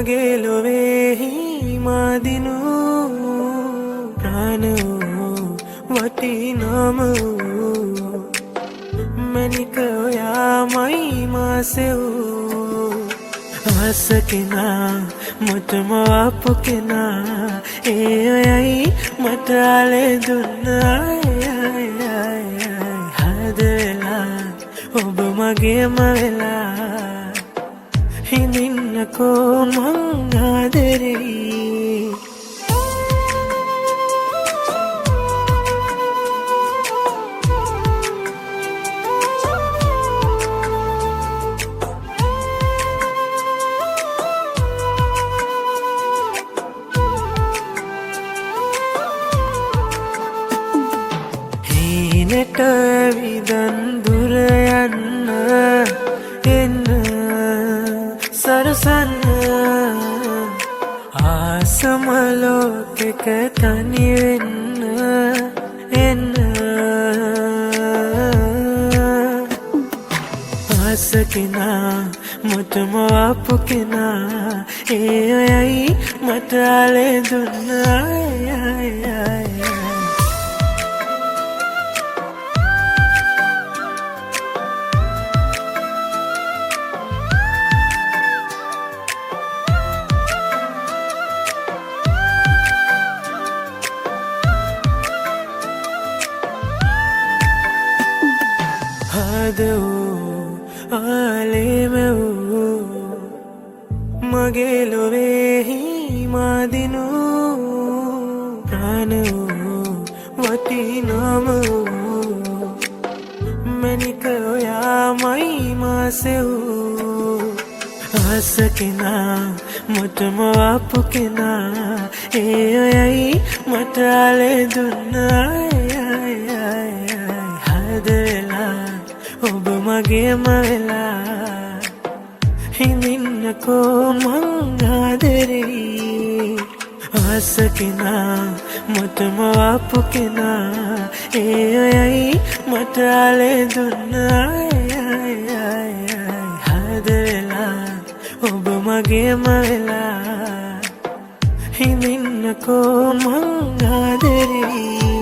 මගේ ලොවේහි මාදිනු ප්‍රාණ වටිනාම මැනික ඔයාමයි මාසෙව් ආස කෙනා මටම ආපු කෙනා ඒ ඔයයි මට ආලේ දුන්නා හදලා ඔබ මගේම වෙලා හිඳින්නකෝ මං ආදරෙයි හීනට විදන් දුර යන්න එන්න සරසන්න ආසම ලෝකෙක තනි වෙන්න එන්න ආස කෙනා මටම ආපු කෙනා ඒ ඔයයි මට ආලේ දුන්නා ආලේමෙව් මගේ ලොවේහි මාදිනු ප්‍රාණ වටිනාම මැනික ඔයාමයි මාසෙව් ආස කෙනා මටම ආපු කෙනා ඒ ඔයයි මට ආලේ දුන්නා හදලා ඔබ මගේම වෙලා හිඳින්නකෝ මං ආදරෙයි ආස කෙනා මටම ආපු කෙනා ඒ ඔයයි මට ආලේ දුන්නා හදලා ඔබ මගේම වෙලා හිඳින්නකෝ මං ආදරෙයි